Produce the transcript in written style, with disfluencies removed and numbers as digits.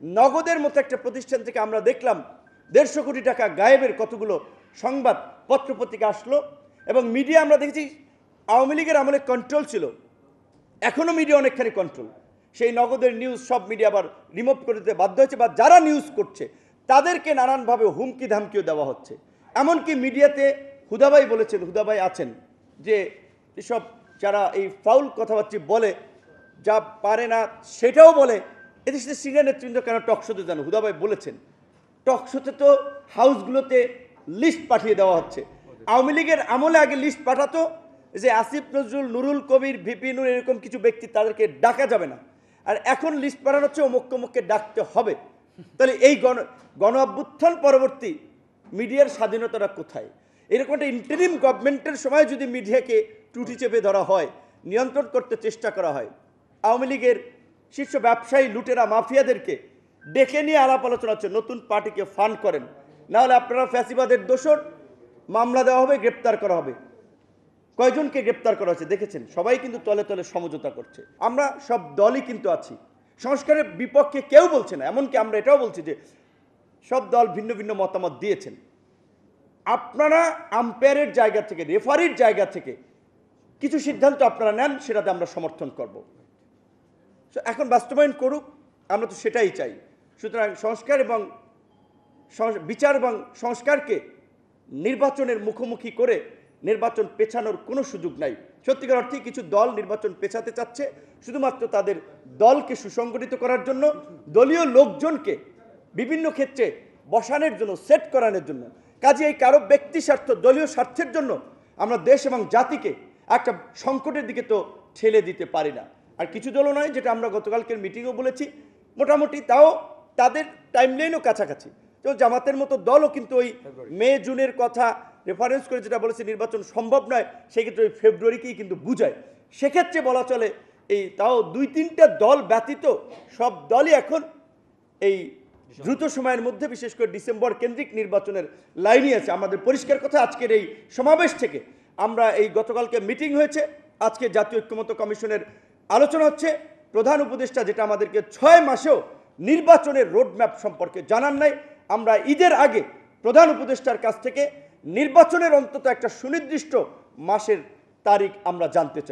নগদের মতো একটা প্রতিষ্ঠান থেকে আমরা দেখলাম 150 কোটি টাকা গায়েবের কতগুলো সংবাদ পত্রপত্রিকা আসলো, এবং মিডিয়া আমরা দেখেছি আওয়ামী লীগের আমলে কন্ট্রোল ছিল, এখনও মিডিয়া অনেকখানি কন্ট্রোল। সেই নগদের নিউজ সব মিডিয়া আবার রিমুভ করে দিতে বাধ্য হয়েছে, বা যারা নিউজ করছে তাদেরকে নানানভাবে হুমকি ধামকিও দেওয়া হচ্ছে। এমনকি মিডিয়াতে হুদাভাই বলেছেন, হুদাভাই আছেন, যে এসব যারা এই ফাউল কথাবার্তা বলে, যা পারে না সেটাও বলে, এদের সাথে সিনিয়র নেতৃবৃন্দ কেন টকশোতে জানো? হুদাভাই বলেছেন টকশোতে তো হাউসগুলোতে লিস্ট পাঠিয়ে দেওয়া হচ্ছে। আওয়ামী লীগের আমলে আগে লিস্ট পাঠাতো যে আসিফ নজরুল, নুরুল কবির, ভিপি নূর এরকম কিছু ব্যক্তি, তাদেরকে ডাকা যাবে না, আর এখন লিস্ট পাঠানো হচ্ছে অমুককে ডাকতে হবে। তাহলে এই গণ অভ্যুত্থান পরবর্তী মিডিয়ার স্বাধীনতাটা কোথায়? এরকম একটা ইন্টারিম গভর্নমেন্টের সময় যদি মিডিয়াকে টুটি চেপে ধরা হয়, নিয়ন্ত্রণ করতে চেষ্টা করা হয়, আওয়ামী লীগের শীর্ষ ব্যবসায়ী লুটেরা মাফিয়াদেরকে ডেকে নিয়ে আলাপ আলোচনা হচ্ছে, নতুন পার্টিকে ফান্ড করেন, নাহলে আপনারা ফ্যাসিবাদের দোষর, মামলা দেওয়া হবে, গ্রেপ্তার করা হবে। কয়জনকে গ্রেপ্তার করা হয়েছে দেখেছেন? সবাই কিন্তু তলে তলে সমঝোতা করছে। আমরা সব দলই কিন্তু আছি, সংস্কারের বিপক্ষে কেউ বলছে না। এমনকি আমরা এটাও বলছি যে সব দল ভিন্ন ভিন্ন মতামত দিয়েছেন, আপনারা আম্পায়ারের জায়গা থেকে, রেফারির জায়গা থেকে কিছু সিদ্ধান্ত আপনারা নেন, সেটাতে আমরা সমর্থন করব। এখন বাস্তবায়ন করুক, আমরা তো সেটাই চাই। সুতরাং সংস্কার এবং বিচার এবং সংস্কারকে নির্বাচনের মুখোমুখি করে নির্বাচন পেছানোর কোনো সুযোগ নাই। সত্যিকার অর্থে কিছু দল নির্বাচন পেছাতে চাচ্ছে শুধুমাত্র তাদের দলকে সুসংগঠিত করার জন্য, দলীয় লোকজনকে বিভিন্ন ক্ষেত্রে বসানোর জন্য, সেট করানোর জন্য। কাজে এই কারো ব্যক্তি স্বার্থ, দলীয় স্বার্থের জন্য আমরা দেশ এবং জাতিকে একটা সংকটের দিকে তো ঠেলে দিতে পারি না। আর কিছু দলও নয়, যেটা আমরা গতকালকের মিটিংও বলেছি, মোটামুটি তাও তাদের টাইমলাইনও কাছাকাছি। তো জামাতের মতো দলও কিন্তু ওই মে জুনের কথা রেফারেন্স করে যেটা বলেছে নির্বাচন সম্ভব নয়, সেক্ষেত্রে ওই ফেব্রুয়ারিকেই কিন্তু বুঝায়। সেক্ষেত্রে বলা চলে এই তাও 2-3টা দল ব্যতীত সব দলই এখন এই দ্রুত সময়ের মধ্যে, বিশেষ করে ডিসেম্বর কেন্দ্রিক নির্বাচনের লাইনই আছে। আমাদের পরিষ্কার কথা, আজকের এই সমাবেশ থেকে আমরা, এই গতকালকে মিটিং হয়েছে, আজকে জাতীয় ঐক্যমত্য কমিশনের আলোচনা হচ্ছে, প্রধান উপদেষ্টা যেটা আমাদেরকে 6 মাসেও নির্বাচনের রোডম্যাপ সম্পর্কে জানান নাই। আমরা ঈদের আগে প্রধান উপদেষ্টার কাছ থেকে নির্বাচনের অন্তত একটা সুনির্দিষ্ট মাসের তারিখ আমরা জানতে চাই।